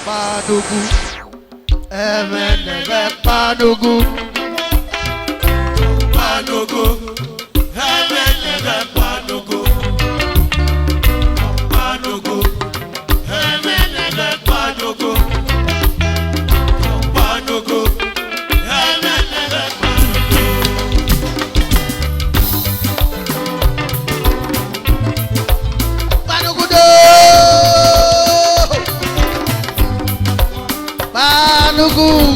Panugu, Emenebe Panugu, Panugu, Emenebe Panugu, Panugu, Emenebe Panugu, Panugu, Emenebe Panugu do, Panugu.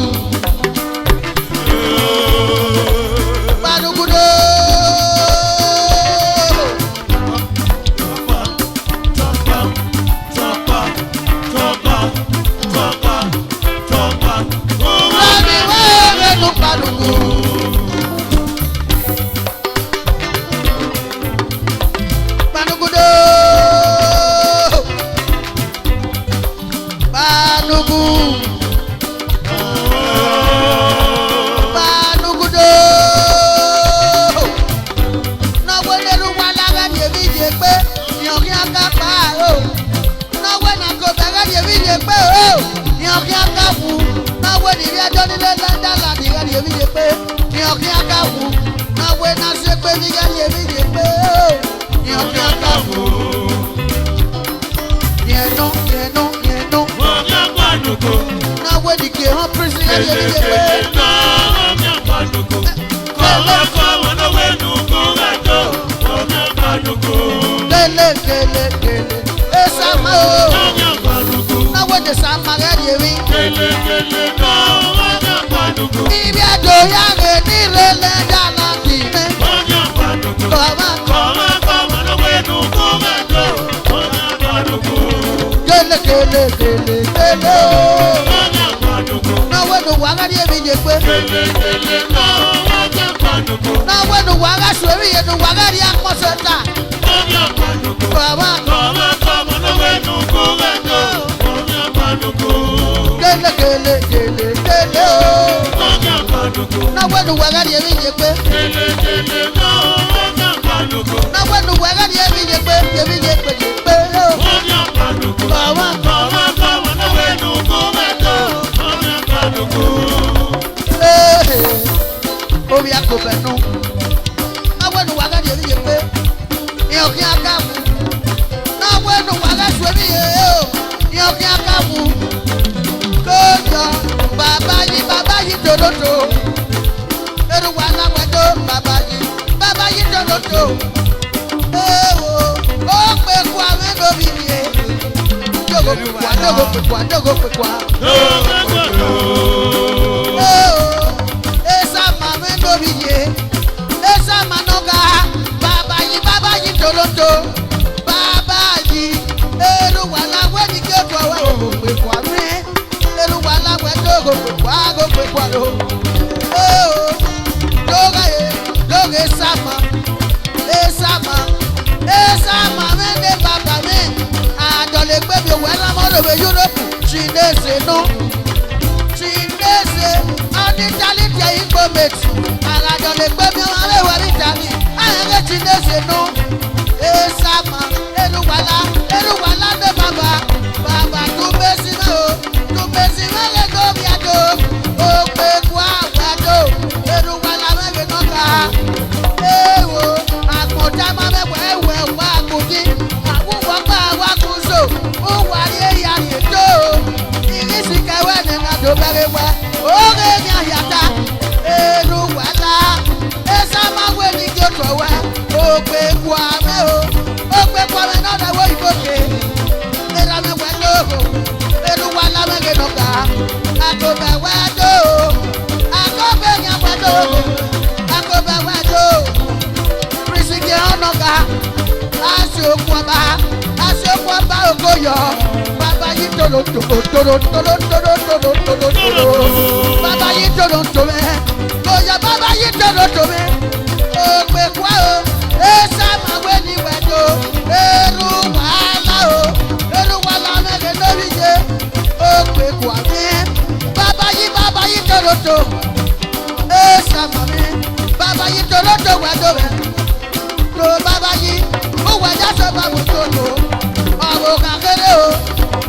Aboka kere o.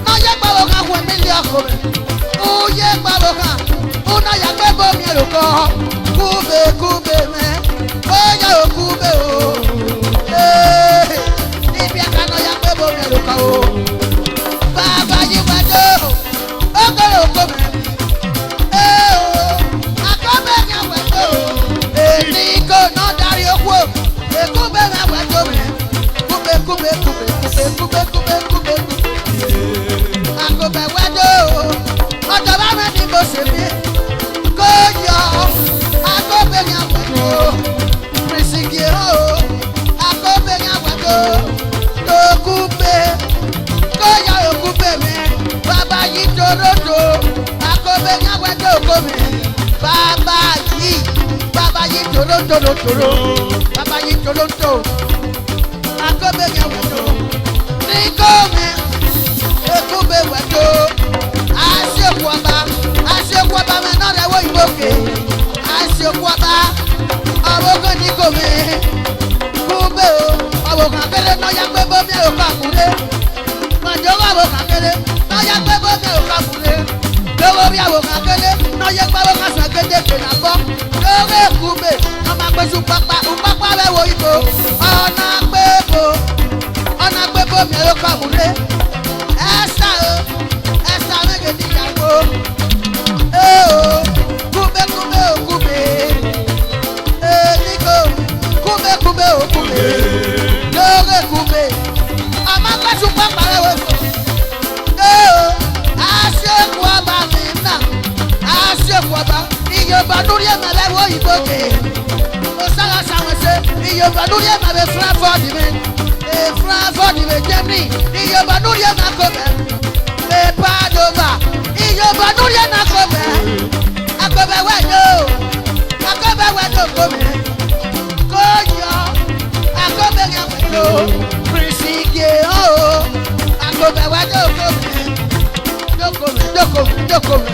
No ye baboka ku Emilia kome. Uye baboka. Una ya gbe bo mi eloko. Kube kube me. Oya o kube o. Ibi aka no ya gbe bo mi eloko o. Baba yi wado. Ogoro kome. Akobe mi wado. Eni ko no dari okwo. Ekube mi wado me. Kube kube kube kube kube kube kube. Akobe wado. Ojo ba me ni mo se mi. Ko yo. Akobe mi wado. Prisigiro. Akobe mi wado. To kube. Ko yo kube me. Baba yi torodo. Akobe mi wado kome. Baba yi torodo toro. Baba yi torodo. Akobe mi wado. Ni kome. Ekube wado. Asekwaba me no rewo iboke. Asekwaba. Abogo ni kome. Kube o. Abogo kele no ya gbe bo mi o ka kule. Majogo abogo kele no ya gbe bo mi o ka kule. Lowo bi abogo kele no ya gbe bo ka so gede ke na bo. Lowo kube no ma gbe su papa re wo ibo. Ona gbe bo mi o ka kule. Esa me ge di yawo. Kube niko kube loge kube ama ka su papa re wo asekwaba mina asekwaba iyoba lórí e me le wo iboke o sala sawe se iyoba lórí e me be Frankfurt me Germany iyoba lórí e me ko me Padova iyoba lórí e na ko me akobe wedo ko me ko yo akobe ya wedo prisige o akobe wedo ko me doko me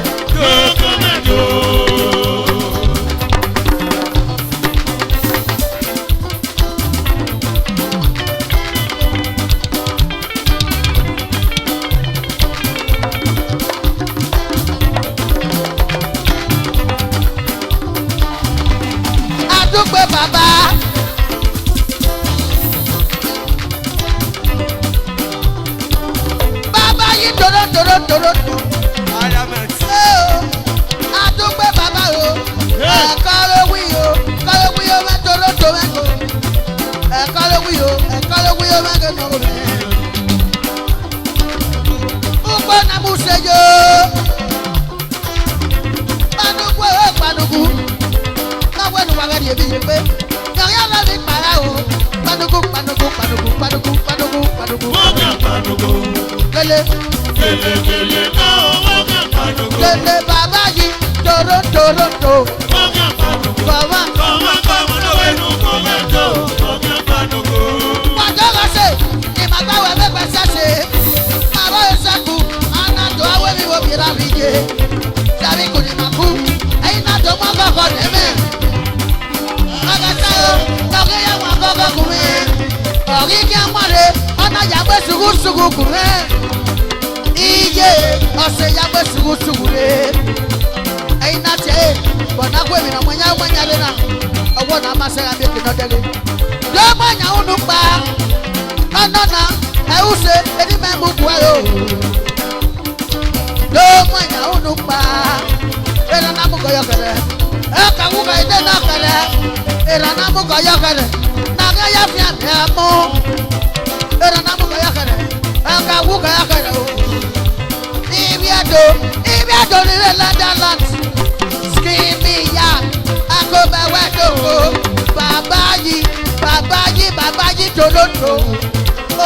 Baba yi toro. Adugbe baba o. Karo wi o me toro mengo. Karo wi o mengo no me. Ugbo na mu se yo. Panugu. Wẹ́nu wa rẹ̀ yẹbi yẹ pé yọ̀rọ̀ lọ ní para o. Panugu. Kele náà wọ́gà panugu. Kele bàbá yìí toro. Bàbá. Kọ́mọ lówó inú kò mẹ́tò wọ́gà panugu. Wàjọ́ lọ sí ìmàgbáwẹ̀ mẹ́gbẹ́ sẹ́sẹ̀. Màbá yóò sẹ́kù. Anàtò awé mi wo bìrà mi yé. Sàbí kò ní ma kú. Ẹyin náà tó mọ́ kọ̀ọ̀kan ní mi. Lọ́gẹ́ yẹ wọn kọ́kọ́ kù mí. Ọ̀rí kí ẹ mọ̀lẹ́ ọ̀nà yàgbé ṣùgùṣùgù kù mí. Iye ọ̀sẹ̀ yàgbé ṣùgùṣùgù rẹ̀. Ẹyin náà tiẹ̀ bọ̀dá kó èmi náà mọ̀nyá lé náà. Ọwọ́ náà máa ṣẹ́ra bí èkìtọ́ délé. Yóò mọ̀ nyà ń nu pa. Ọ̀nà náà ẹ̀hún ṣe ẹni mẹ́ mú kú ẹ̀ o. Yóò mọ̀ nyà ń nu pa. Ẹ̀rọ náà mú kọ́yọ̀ kẹlẹ̀. Ẹ̀ kà wú kẹ́ ẹ̀dẹ́ náà kẹlẹ̀. Ìrànà mú kọ yọkẹrẹ nàgẹ yẹ fi àmì ẹmú ìrànà mú kọ yọkẹrẹ ẹnka wú kọ yọkẹrẹ o. Ibi ẹ̀dọ̀ nílẹ̀ Netherland skimi ya akọbẹwẹ dòkó bàbá yìí tòlótò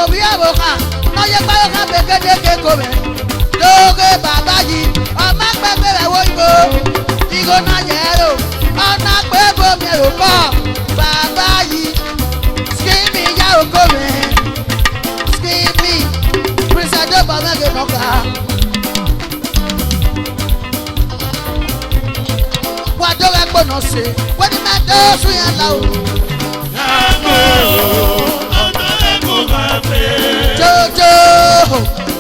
òbí àbòkà lọ́yẹ báyọ̀ká bẹ̀kẹ́dẹ́ kéko mẹ́ lóge bàbá yìí ọmọ pẹ́pẹ́ rẹ̀ wọ́n yìí o ìgò náà yẹ ẹ́ lò. Ọ̀nà pé bomi ẹ̀rọ kọ́ bàbá yìí skimi ya oko mi skimi pírísẹ̀dé bàmẹ́gẹ̀ nọ́ka. Wàdó rẹ̀ gbóná sí wọ́n ní mẹ́tẹ́ sùn yẹn la o. Ẹ̀gbẹ́ o, ọ̀dọ́ ẹ̀kọ́ Jojo,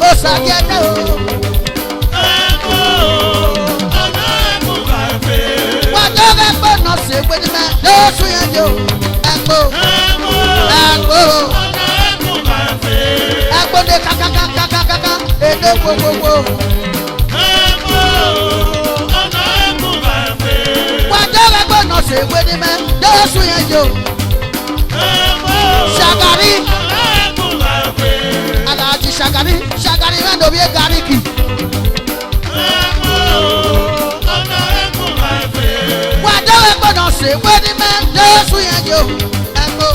ó sàgẹ́dẹ́ o. Wọ́n tó fẹ́ gbọ́nà sí pé ní mẹ́ lóṣù yẹn jò. Ẹ̀gbọ́, ẹ̀gbọ́ de kàkàkàkàkàkà èdè gbogbogbò. Wọ́n tó fẹ́ gbọ́nà sí pé ní mẹ́ lóṣù yẹn jò. Ṣàgàrí. Alhaji Ṣàgàrí rẹ̀ lóbi Gariki. Wọ́n tó fẹ́ gbọ́nà sí pé ní mẹ́ lóṣù yẹn jò. Ẹ̀gbọ́.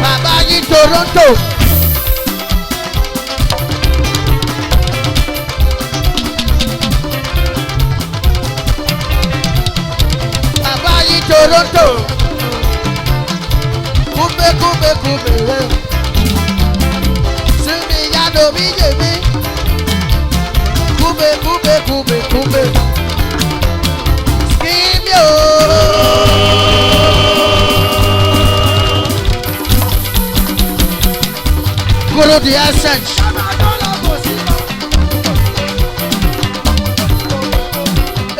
Bàbá yìí Toronto. Bàbá yìí Toronto. Kúbekúbekúbe rẹ̀. Sinmi yàdò mi yé mi. Kúbekúbekúbekúbe. Skimi o. Guru the essence.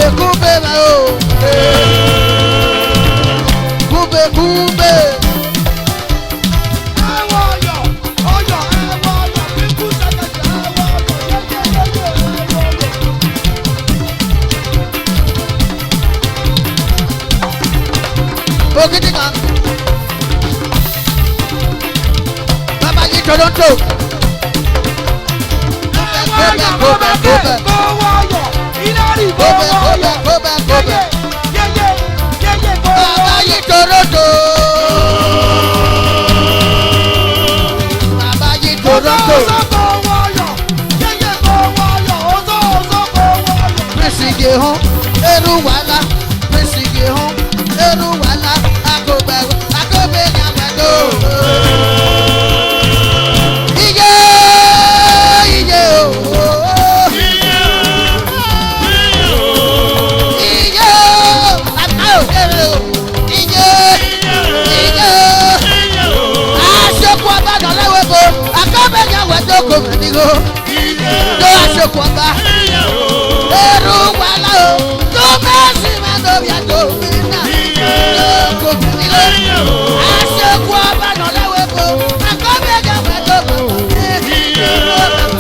Ekube ma o. Kube kube. Ogidi kan. Baba yìí Toronto. Baba yìí Toronto. Baba yìí Toronto. Pírísìgì hàn eru wàhálà. Pírísìgì hàn eru wàhálà. Agobe nyàgbàdo. Iye o. Iye o. Iye. Aṣọ́kù ọba dọ̀lẹ́wẹ̀ bo. Agobe nyàgbàdo kò mọ̀ nígo. Ló aṣọ́kù ọba. Eru wàhálà o. Tó bẹ́ẹ̀ sì máa dọ̀bí àdóbi náà. Kò mọ̀ nígo. Aṣọ́kù ọba dọ̀lẹ́wẹ̀ bo. Agobe nyàgbàdo kò mọ̀ nígo.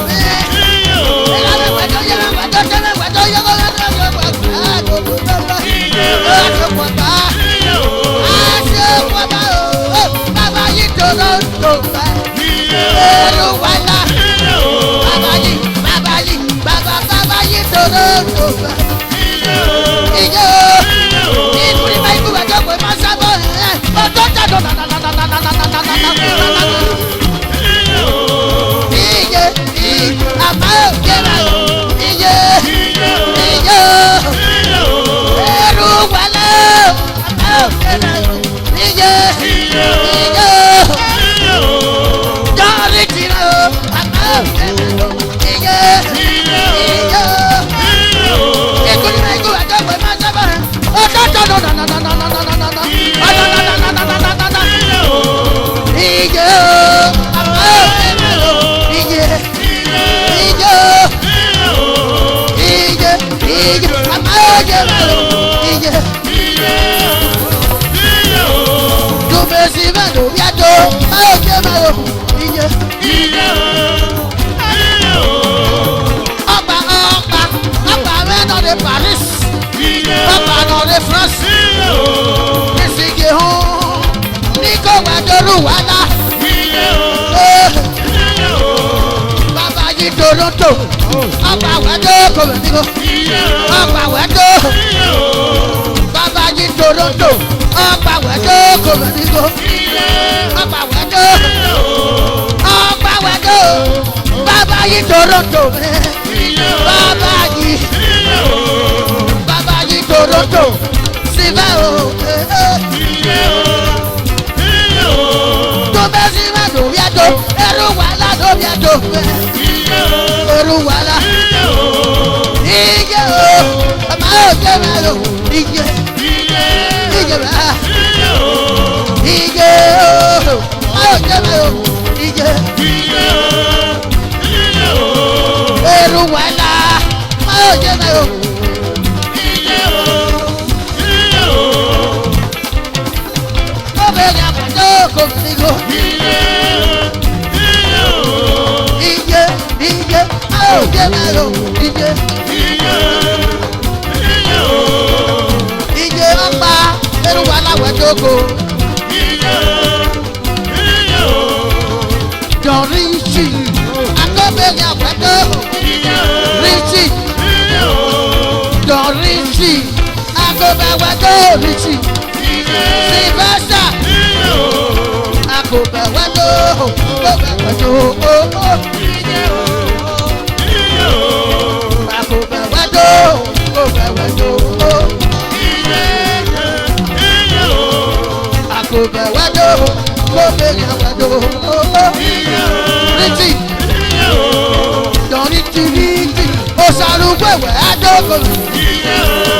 mẹ́lò bí ẹjọ́ máa jẹ́ mẹ́lò iye. Ọgbà mẹ́nà de Paris. Ọgbà náà de France. Ìsìnkì hàn ní kò gbàdúrú wàhálà. Bàbá yìí Toronto. Ọgbà wẹ́dọ̀ kò bẹ̀ nígbò. Ọgbà wẹ́dọ̀. Bàbá yìí Toronto. Ọgbà wẹ́dọ̀ kò bẹ̀ nígbò. Ọgbà wẹ́dọ̀. Ọgbà wẹ́dọ̀. Bàbá yìí Toronto. Bàbá yìí. Bàbá yìí Toronto. Síbẹ̀ o. Tó bẹ́ síbẹ̀ lórí ẹjọ́. Ẹrú wàhálà lórí ẹjọ́. Ẹrú wàhálà. Iye o. Ọmọ yóò jẹ́ mẹ́lò. Iye. Iye bẹ́ẹ̀. Iye o. Ọmọ yóò jẹ́ mẹ́lò. Iye. Ẹrú wàhálà. Ọmọ yóò jẹ́ mẹ́lò. Ó bẹ̀rẹ̀ àbàjọ́ kò sí go. Iye. Iye. Ọmọ yóò jẹ́ mẹ́lò. Iye. Iye ọgbà ẹrú wàhálà wẹ̀jọ́ kò. John Richie. Akọ́bẹ̀rẹ̀ àbàjọ́. Richie. John Richie. Akọ́bẹ̀wẹ̀jọ́ Richie. Sylvester. Akọ́bẹ̀wẹ̀jọ́. Akọ́bẹ̀wẹ̀jọ́. Akọ́bẹ̀wẹ̀jọ́. Akọ́bẹ̀wẹ̀jọ́. Akọ́bẹ̀wẹ̀jọ́. Akọ́bẹ̀wẹ̀jọ́. Richie. John Richie. Osaruwewe Adogo.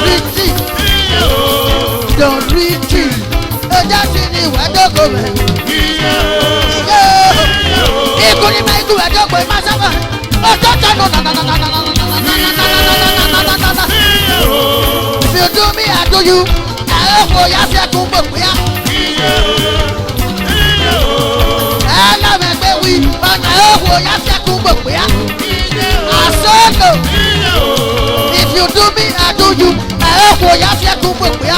Richie. John Richie. Ejasi ni Wadogo me. Ikuni ma iku Wadogo masaba. Ototo no na na na na na na na na na. If you do me, I do you. I go ya fi atumbo ya. Ela me gbe wi, ona go ya fi atumbo ya. Asolo. If you do me, I do you. I go ya fi atumbo ya.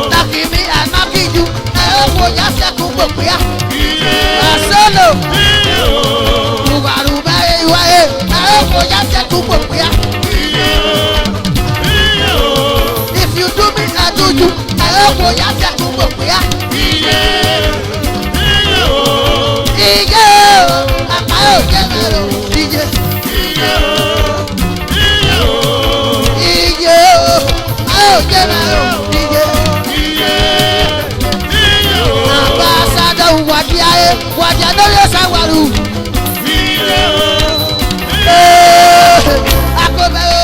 Knock me, I knock you. I go ya fi atumbo ya. Asolo. Rubaruba ewa e. I go ya fi atumbo ya. If you do me, I do you. I go ya fi atumbo ya. Iye o, àpá ò jẹ́ mẹ́lò. Iye. Iye o, àpá ò jẹ́ mẹ́lò. Iye. Àbá sádọ̀ wàdí ayé, wàdí àdórí ọ̀sán wàlú. Àkọ́bẹ̀ o.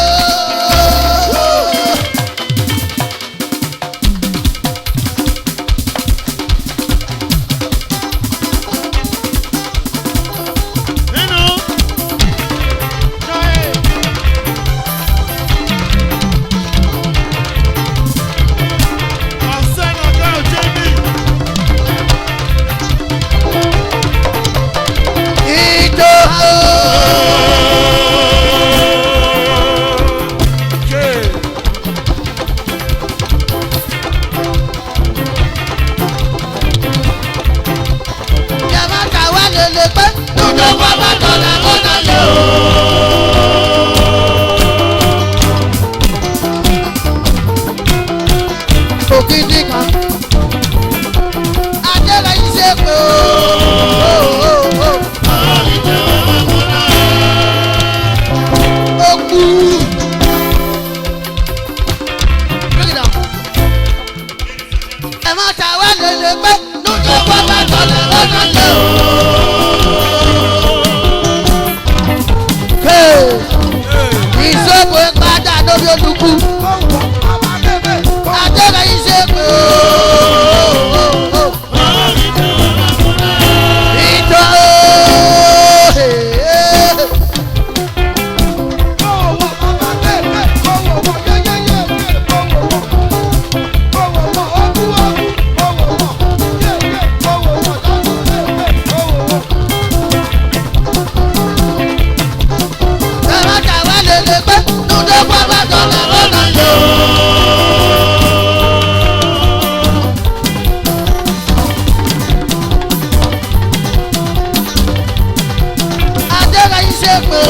ṣègbò.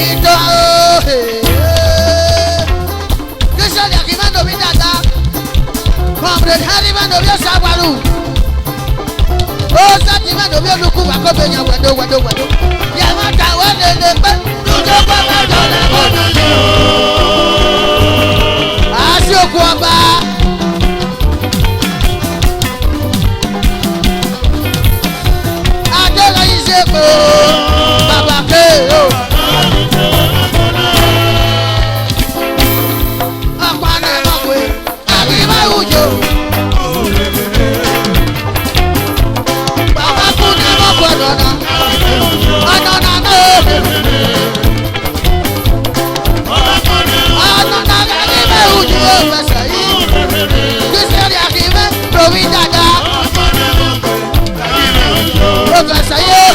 Ìjọ Christian Yakimando mi dada. Comrade Harry Mando mi Osawaru. Ó sáti Mando mi olùkú wà kó bẹ̀yàn wẹ̀dọ̀. Yàrá tàwọn lè pẹ́. Dúdú pàpà dọ̀là mọ́nà ni o. Àṣìkò ọba. Adéla yìí ṣe pé bàbá ké o. Ọ̀pọ̀ àná ẹ̀ mọ̀ pé àbí máa wù jò. Bàbá kún ní mọ̀ pé ọ̀nà náà náà. Ọ̀nà náà kẹ́kẹ́ bẹ́ẹ̀ wù jù ó fẹsẹ̀ yìí. Kristian Yakime lórí dada. Ó fẹsẹ̀ yìí.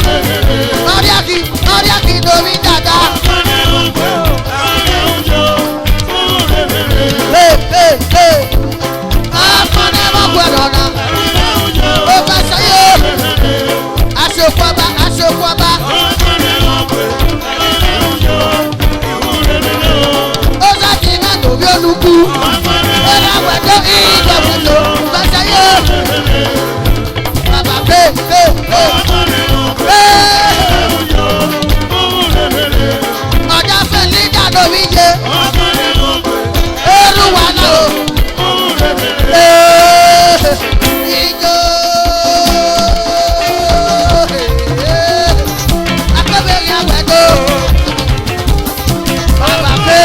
Mariaki lórí dada. Ọ̀pọ̀nà mọ̀ pé ọ̀nà. Ó fẹsẹ̀ yìí. Aṣokọba. Ó sáti iná tòbí olùkú. Ẹ̀rọ àwẹ̀dọ́ ìjọ̀wẹ̀dọ̀ fẹsẹ̀ yìí. Bàbá pé. Ọjà fẹ́ lídà lórí yé. Olúwa náà o. Ìjọ. Akọ́bẹ̀rẹ̀ àwẹ̀dọ̀. Bàbá pé.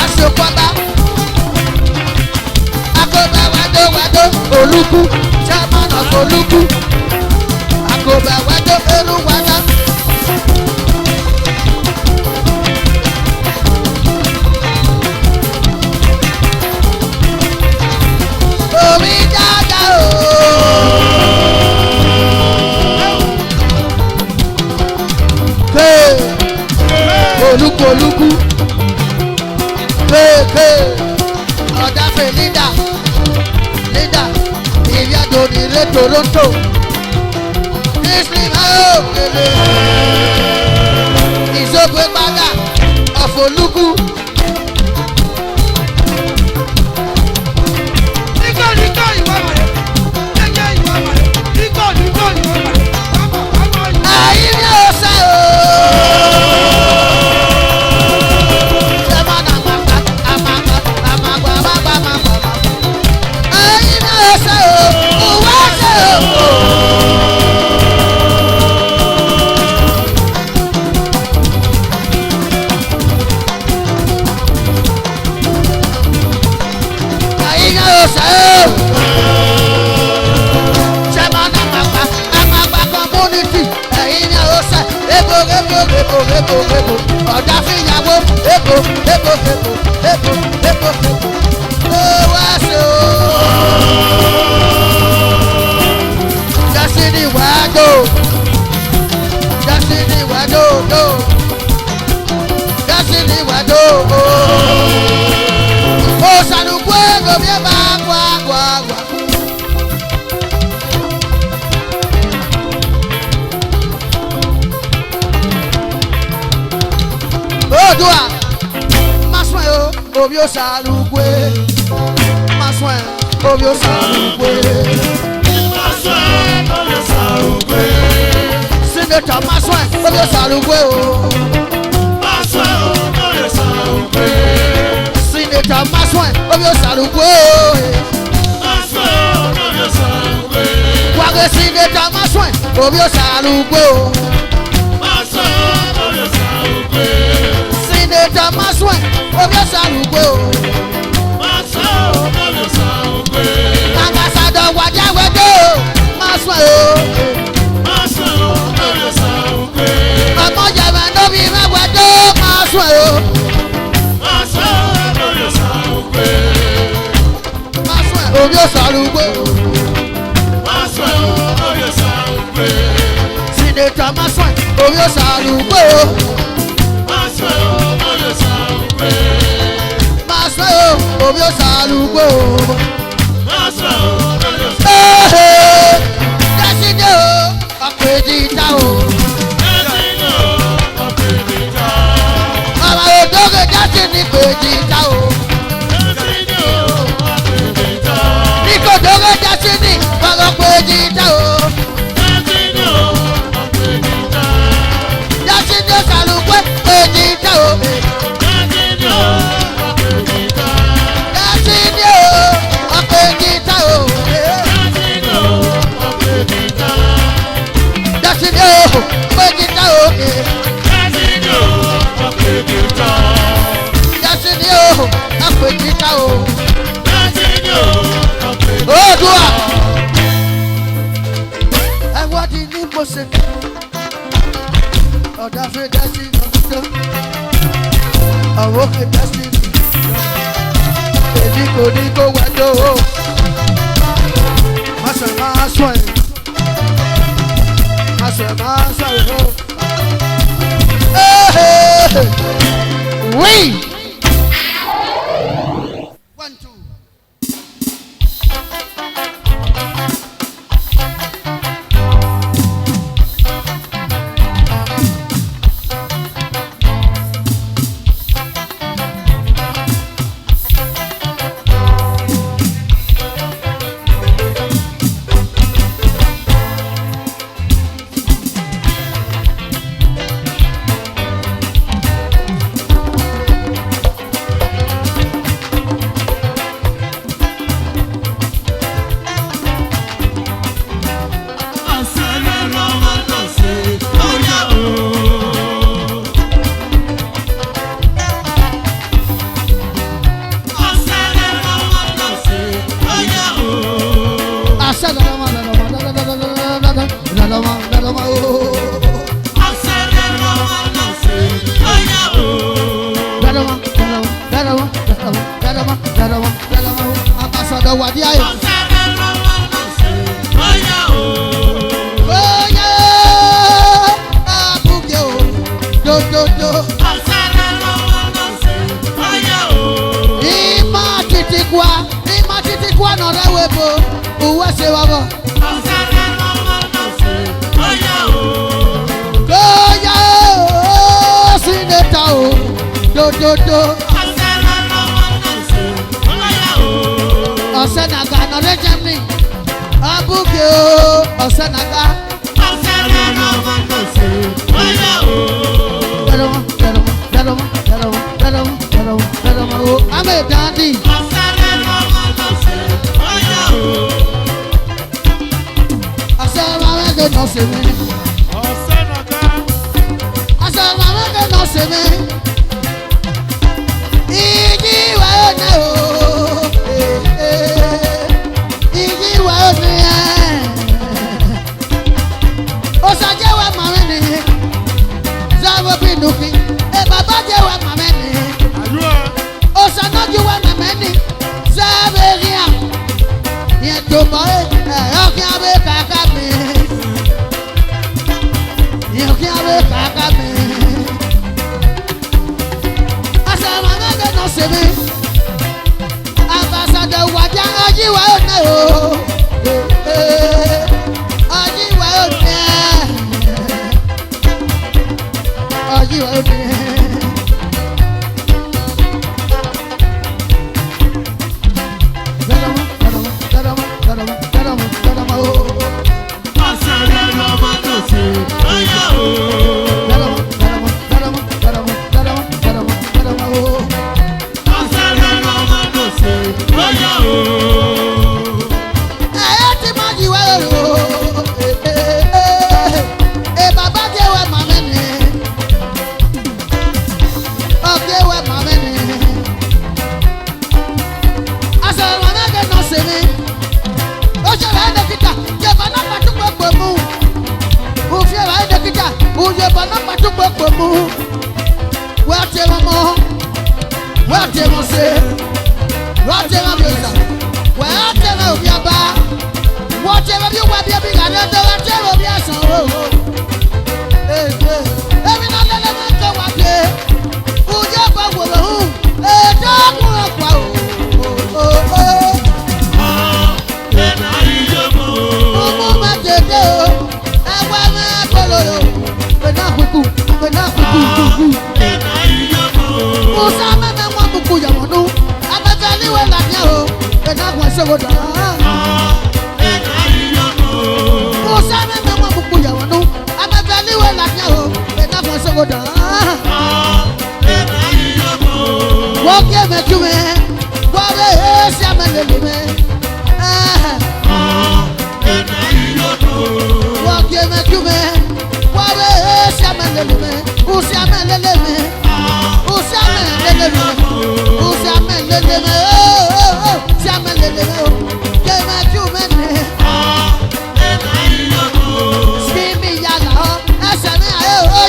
Aṣokọba. Akọba wàdó olùkú. Chairman of olùkú. Akọba wàdó olùwàdà. Omi dada o. Olùkú. Ọ̀dà fè Linda. Ìrìnàjò nílé Toronto. Muslim Aokele. Ìṣògbè padà ọ̀fọ̀lùkù. Nígbà ìwà màlẹ̀, ẹ̀jẹ̀ ìwà màlẹ̀, nígbà ìwà màlẹ̀, Ayé mi ò sẹ́ o. Ayé mi ò sẹ́ o. Òwò sẹ́ o. Ayé mi ò sẹ́ o. Chairman Amagba community. Ẹ̀yin ni ó sẹ́. Ebo. Ọ̀dà fìyàwó. Ebo. Ó wá sí o. Destiny wàdó. Destiny wàdó. Ó sàlùkù ẹ̀gọ́ bí ẹ bá gbà. Odua, maswe obi osalugwe, maswe obi osalugwe, Senator maswe obi osalugwe o, Senator maswe obi osalugwe o, Wage Senator maswe obi osalugwe o. Senator Maswe, obi osalugwe o. Ambassador Wajawedo, Maswe o. Ọmọ jẹ̀mẹ̀ lóbi mẹ́wẹ̀dó, Maswe o. Maswe obi osalugwe o. Senator Maswe obi osalugwe o. ọ̀dà fẹ́ dẹ́sí lọ́dún. Àwọn òkè dẹ́sí mi. Èmi kò ní kó wájú o. Má ṣe máa sọ ẹ̀. Má ṣe máa sọ ẹ̀ o. Oui. 1, 2. Ọ̀sẹ̀nàgà nọ̀rẹ́ Germany abúgbé o ọ̀sẹ̀nàgà. Ame dandi. Ọ̀sẹ̀nàgà nọ̀sẹ̀ mi. Ọ̀sẹ̀nàgà nọ̀sẹ̀ mi. Igi wa ọ̀nà o. Osajewa mameni, zabo binuki, baba jewa mameni. Osanojuwa mameni, zaberia. Yetumoe, yokiabe kakame. Yokiabe kakame. Asamanga no sebe. Ambassador waja ajiwa ona o. Ajiwa ona. Ajiwa ona.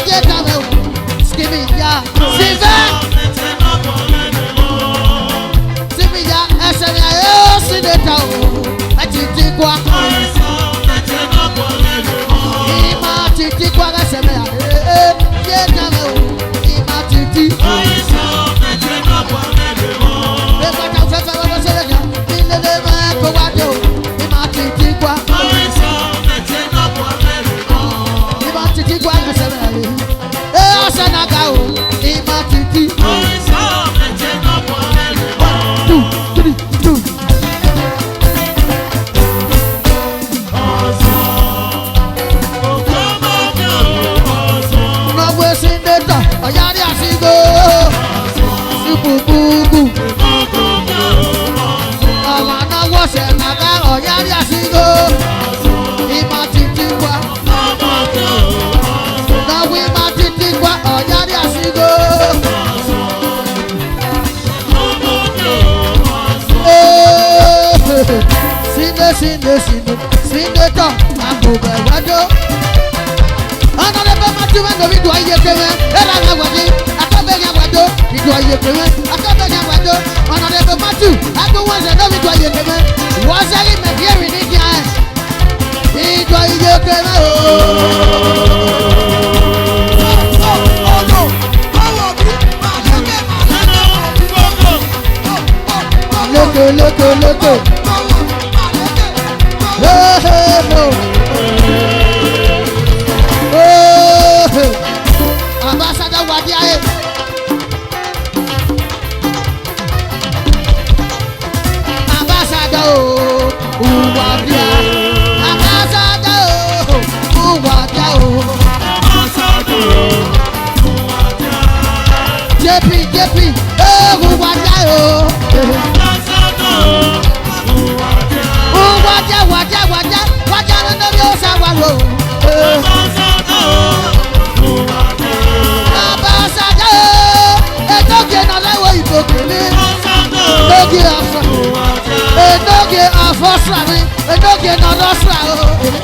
Get down. Sivia, Sivia, Sivia, Esenia, Sineta, Atitikwa, Ima Titikwa, Esenia, Yenamo, Ima Titi, Senator, I'm over Wado. Honorable Matthew and the video I get and I was it. I come back and Wado. Video I get and I come back and Wado. Honorable Matthew, I go once and video I get and was I in my hearing in the eye? Video I get and look. Ambassador Wadia, Ambassador Wadia, Ambassador Wadia, JP, Wadia, no no sawa.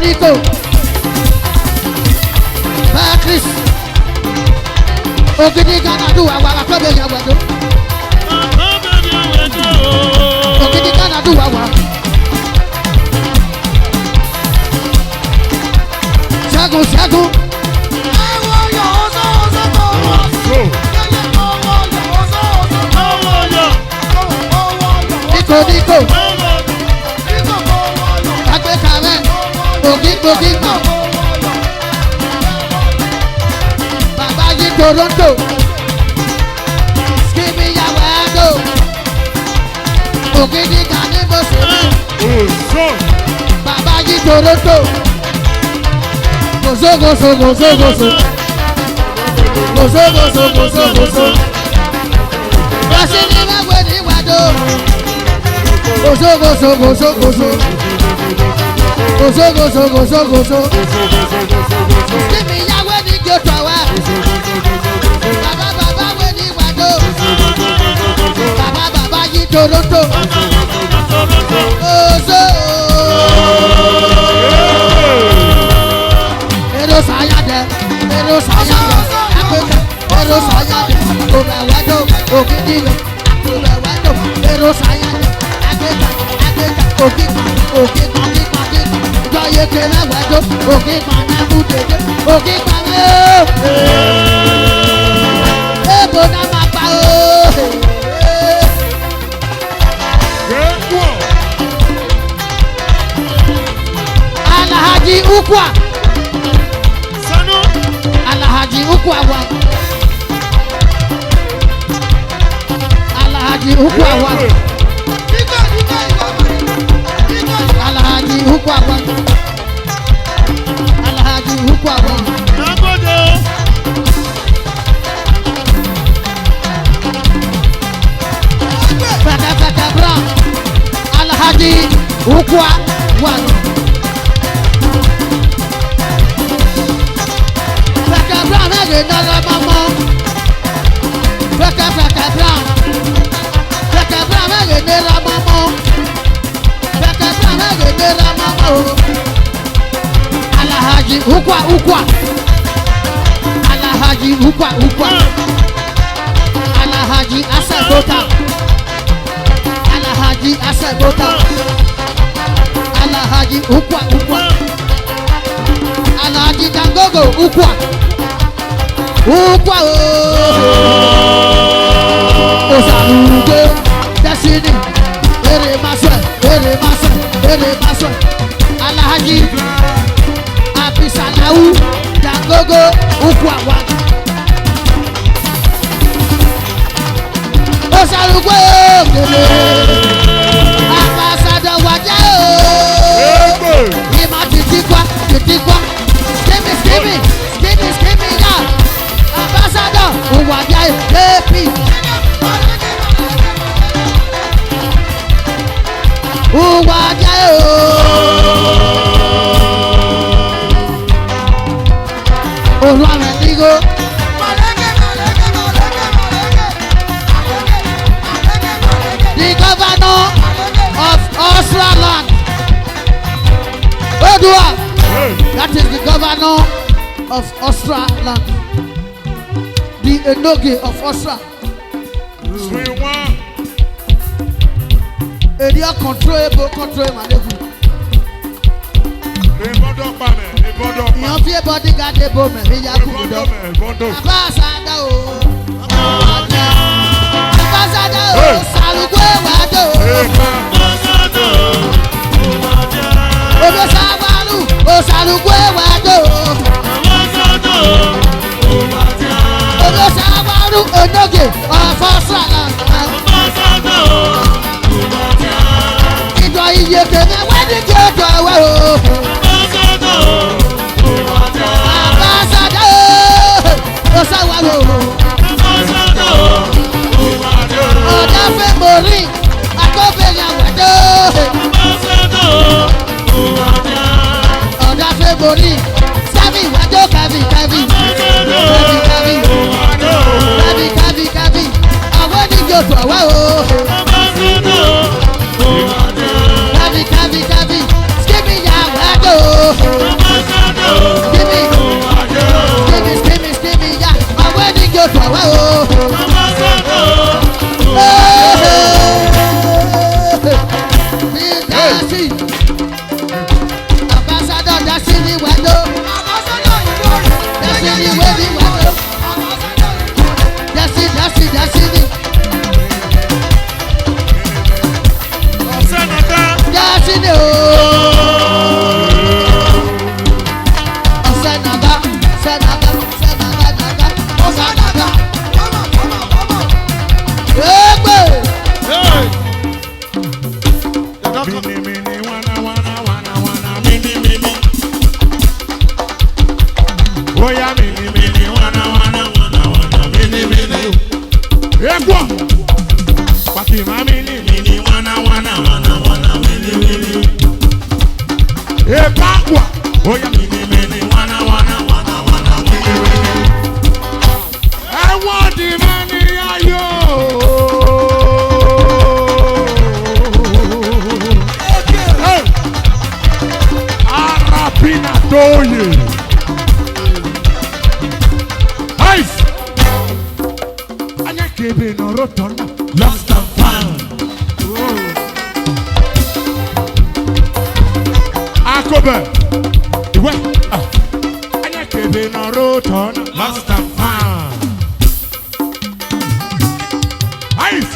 Nico. Patrice. Ogidi Ghana do awa akobe ya wado. Ogidi Ghana do awa. Shagun shagun. Niko niko. Agbe kare. Ogi ma. Baba yi Toronto. Skimi ya wado. Ogidi Ghana bo se. Baba yi Toronto. Gozo. Gozo. Rashidi ma we ni wado. Gozo. Skimi ya we ni Gyotawa. Baba we ni wado. Baba yi Toronto. Gozo. Ero sayade. Ero sayade. Oba wado. Ogidiwe. Oba wado. Ero sayade. Ageka. Ogima. Joye kele wado. Ogima na mudede. Ogima na. Ebo na mapa o. Alhaji Ukwa. Alhaji Ukwa wa. Alhaji Ukwa wa. Alhaji Ukwa wa. Alhaji Ukwa wa. Faka Brown. Alhaji Ukwa wa. Faka Brown ege nara mama. Faka Brown. Faka Brown ege nara mama. Faka Brown ege nara mama. Alhaji Ukwa. Alhaji Ukwa. Alhaji Asabota. Alhaji Ukwa. Alhaji Dangogo Ukwa o. Osalugo Destiny. Ere maswe. Alhaji Abisalau Dangogo Ukwa wa. Osalugo kele. Ambassador waja o. Ima titikwa. Skimi ya. Ambassador waja AP. Waja o. Olúwa digo. The governor of Australand. Odua. That is the governor of Australand. The Enoge of Australand. Area control malevu. Yan fi bodyguard ebo me ya ku do. Ambassador o. Ambassador o salugo wado. Odo sabalu o salugo wado. Odo sabalu Enoge of Australand. Ido iye kene wedi ki odo awa o. Osawalo. Oda fe mori. Akobe ya wado. Oda fe mori. Sabi wado kavi. Awo ni joto awa o. Kavi. Skimi ya wado. Skimi ya. Awo ni joto. fọwọ́ o. Bí dásì, ambassador dásì ní wájú. Dásì ní wé ní wájú. Dásì ní. Dásì ní o. Ọ̀sẹ̀nàgà. Egbe. Lost and found. Akobe, iwe, anya kebe na roton. Lost and found. Ice,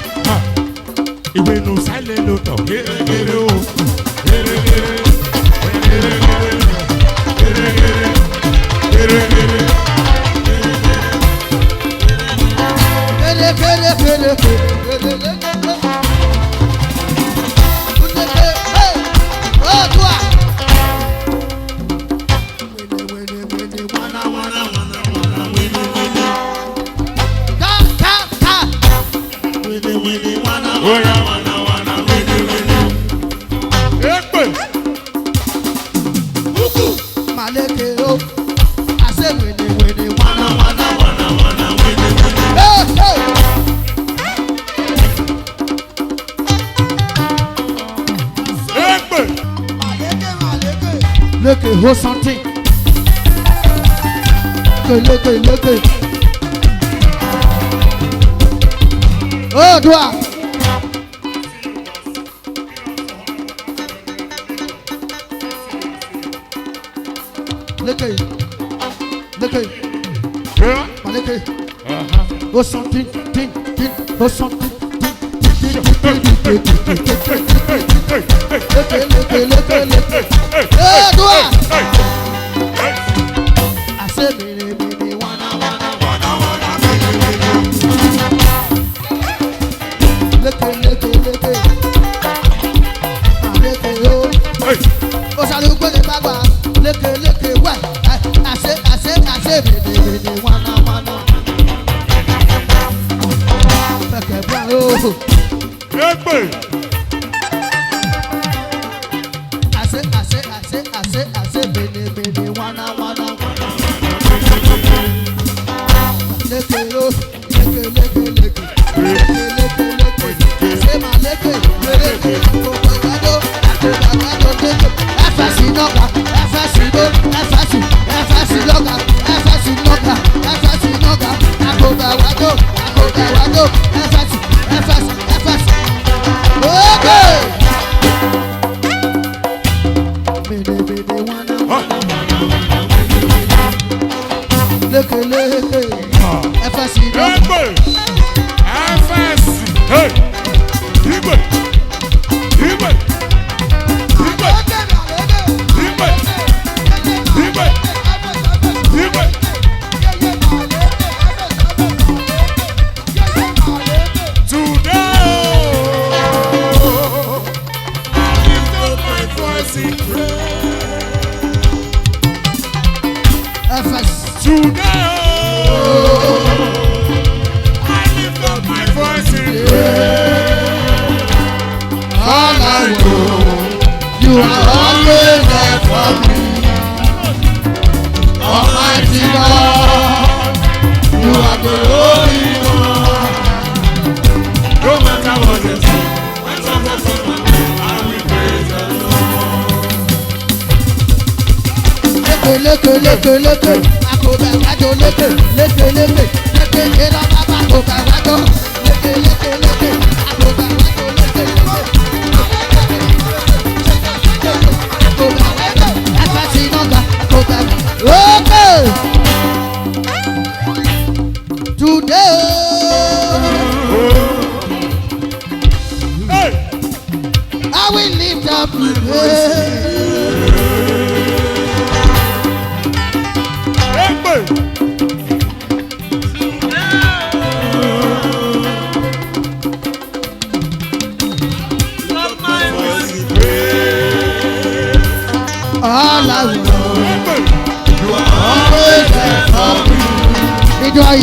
iwe no silent loto. Gere gere o, gere gere, gere gere, gere gere. Look at who's something. Look. Oh, doa. Look. Yeah. Look. Who's something? Who's something? Look. Oh, doa. I said, baby, wanna. Look. Oh, salut, go the bagua. Look, what? I say, baby, wanna. Okay, bro. I say, baby, wanna. Look. Say my look.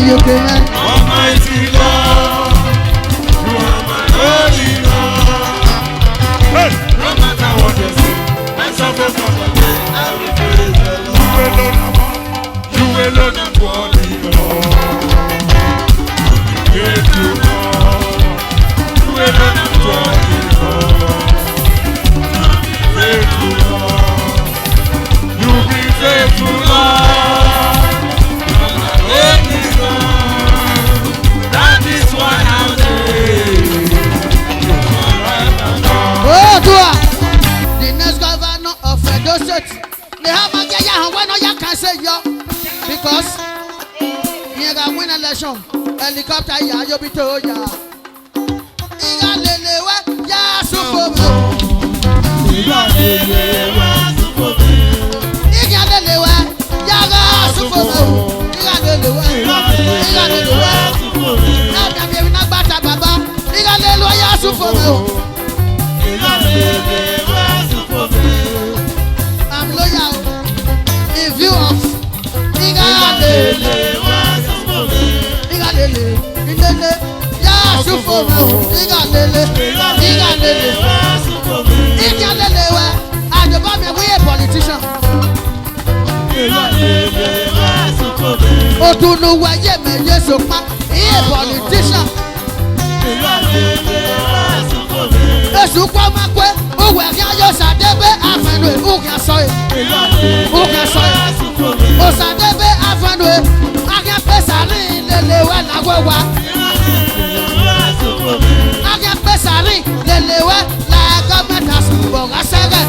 You can Almighty God, you are my holy God. Hey, no matter what you say, I'm supposed to I will praise the Lord. You alone are worthy, Lord. Great you Lord. You alone are worthy, Lord. Faithful Lord. You be faithful, Lord. The next governor of Edo State, they have a guy when you can say yo because you can win election. Helicopter, ya you be told ya. Igalelewe ya super. Igalelewe ya ga super. Igalelewe. Na bi na gbata baba. Igalelewe ya super. I'm loyal in view of Igalele, ya sufome, Igalele, we, and the bomb we a politician. Odunu wa ye me yesokma, he a politician. Esukwa makwe, uwe kya sadebe afenwe, uka soy. Osadebe afenwe, aka pesari lelewe lagwewa. Aka pesari lelewe la government has boga sege.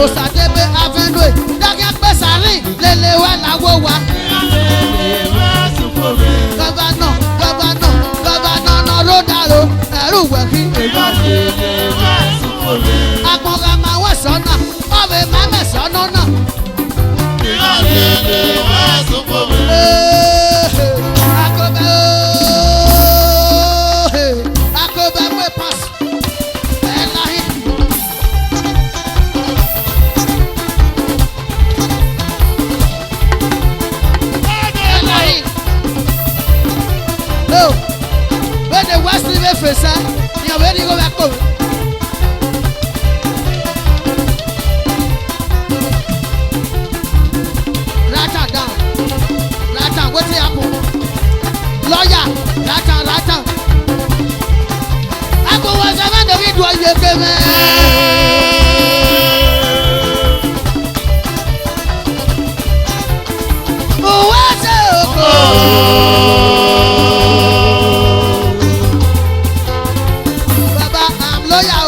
Osadebe afenwe, aka pesari lelewe lagwewa. Governor no rodalo, eruwe. Agbọ̀ngàn máa wẹ̀ sọ́nà, ọ̀bẹ máa mẹ̀ sọ́nà náà. Akọ̀bẹ̀ wẹ̀ pass ẹ̀ láyé. Ẹ̀ láyé. No, when the West River fèsì, ni ọ̀bẹ ní kò bẹ̀ kọ̀. Wetin happen? Lawyer, Ratan. I go was a man that do you give me. What's up? Baba, I'm lawyer.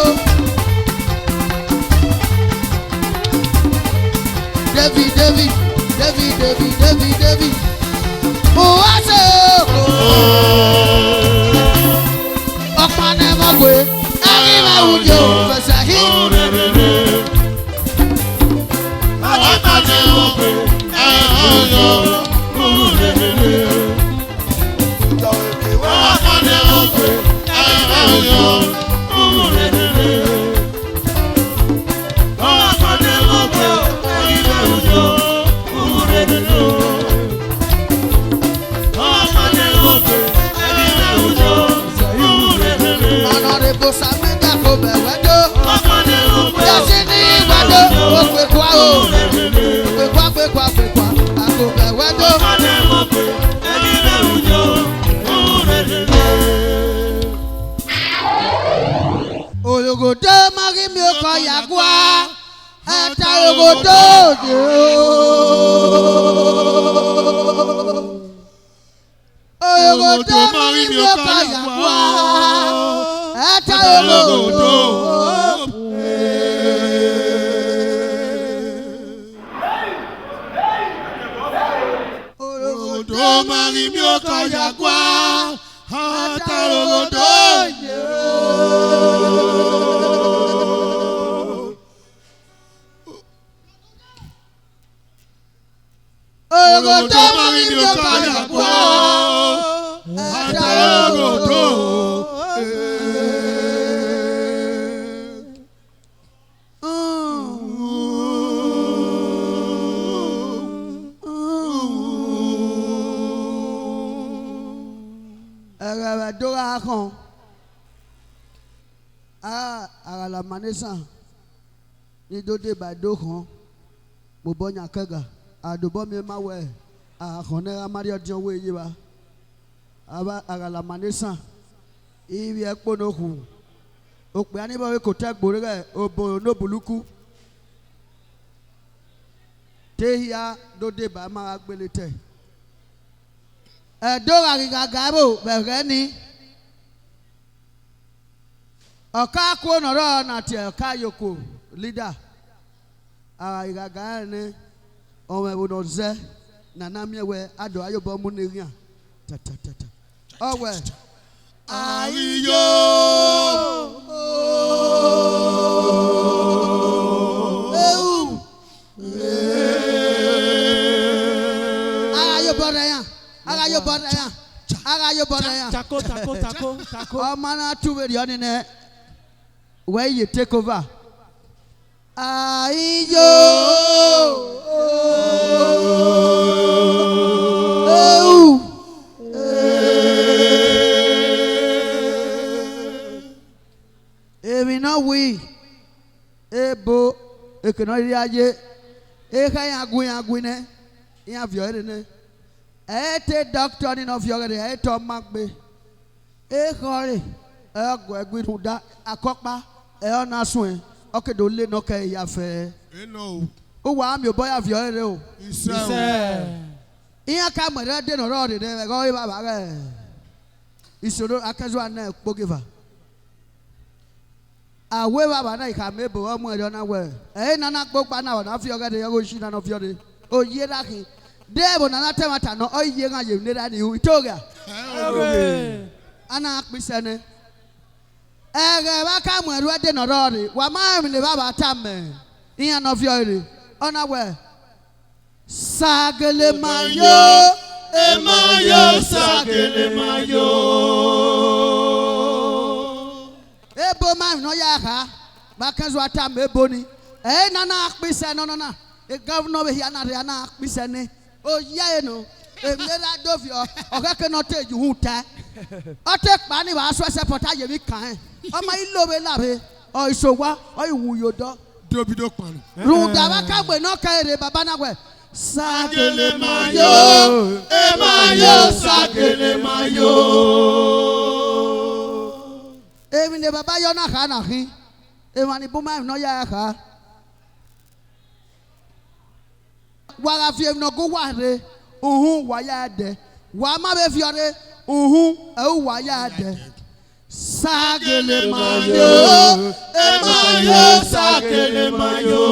David. What's up? Okmane magwe, ani ma ujo fasahi. Okmane magwe, Ologodo mari mi oko yagwa Ni dode ba do kan mo bonya kaga adobo me mawe a khonera mario jon we yi ba aba agala manesa ibi epo no ku o pe ani ba we ko ta gbore re obo no buluku tehia dode ba ma gbele te e do ga gabo be re ni ọ̀ká kú ọ̀nọ̀rọ̀ nàti ọ̀ká yòókù leader ìgàgà ẹni ọmọ ẹ̀wọ̀n ọ̀zẹ́ nana miẹ̀wẹ̀ adọ̀ ayọ̀bọ̀ mú ní rìn tàtàtàtà ọ̀wẹ̀ àríyó ewu ayọ̀bọ̀ rẹ̀ yàn ayọ̀bọ̀ rẹ̀ yàn ayọ̀bọ̀ rẹ̀ yàn tako ọmọ náà túwèé di ọ́ni nẹ́. Where you take over? Ayo, emi na we, ebo, ekeno riaje, eka yagu ne, ya viore ne, ete doctor ni no viore, ete omagbe, ekore, egwe huda, akokpa. Na swing. Okay, don't let no care. Ya fair. No. Oh, I'm your boy of your hero. He said, "Here come a red dinner already." They go over. It's your occasional neck, Bogiva. I wear about I can maybe one more than I wear. Eh, Nana book by now, and I feel the ocean of your day. Oh, ye lucky. There will not tell no, oh, ye are you need any Utoga. Anna, Miss Anne. Waka mweru ade norori wa maami le baba tamme iya no fiori ona we sagele mayo Emayo sagele mayo ebo maami no ya ka bakanzu atamme ebo ni nana akpise no na e governor we here na akpise ni o ya no emlera dovio okeke no teju huta otekpa ni wa so support aye mi kan ọmọ ilobe labe ọ isowa ọ iwuyodo dobido pan runda wakagbe no kaire baba na we sagele mayo emayo sagele mayo emi ne baba yo na ka na hin emi ni buma no ya ka wara fi emi no go ware uhun wa ya de wa ma be fi ore uhun e wa ya de sagele mayo emayo sagele mayo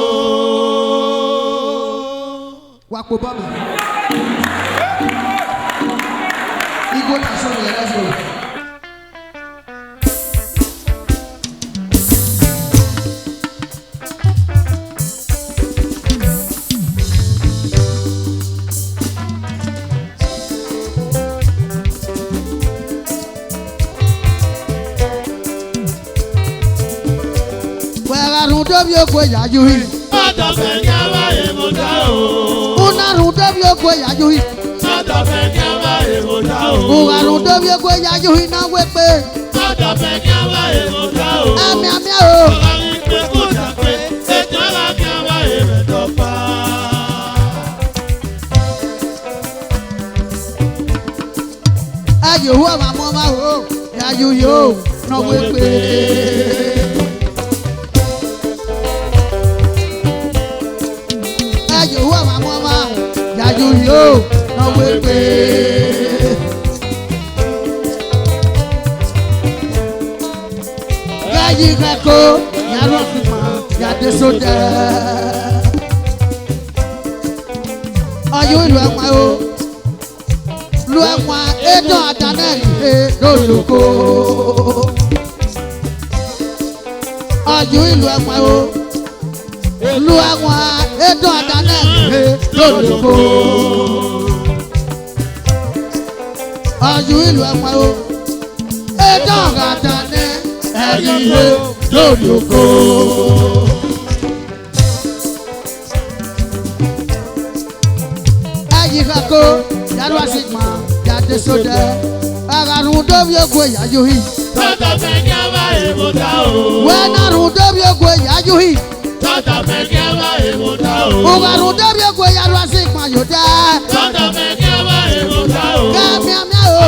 wapo baba igo na so le let's go Rudobi okwe yajuhi. Adafenyama emoda o. Una rudobi okwe yajuhi. Adafenyama emoda o. Una rudobi okwe yajuhi na wepe. Adafenyama emoda o. Ami o. Ami pe kuta pe. Etala nyama emedopa. Ayo huwa mama ho. Yajuhi o. Na wepe. yájú yóò náwó pé. Yáyí kẹ́kọ̀ọ́ yàrá fìmọ̀ yàdé sódẹ́. Ọyún ìlú ẹ̀wọ̀n o. Lu ẹ̀wọ̀n ẹ̀dùn àdánẹ́ ìhè lólùkọ́. Ọyún ìlú ẹ̀wọ̀n o. Lu ẹ̀wọ̀n ẹ̀dùn àdánẹ́ ìhè lólùkọ́. Ọyún ìlú ẹ̀wọ̀n o. Ẹ̀dùn àdánẹ́ ìhè lólùkọ́. Ẹ̀yìnkàkó yàrá sigma yàdé sódẹ àrùn dóbi ogun ìyájú yìí. Tọ́tà fẹ́ kí a bá èèmọ̀ dá o. Wẹ́n àrùn dóbi ogun ìyájú yìí. Tọ́tà fẹ́ kí a bá èèmọ̀ dá o. Àrùn dóbi ogun yàrá sigma yóò dẹ́. Tọ́tà fẹ́ kí a bá èèmọ̀ dá o. Kẹ́míàmíà o,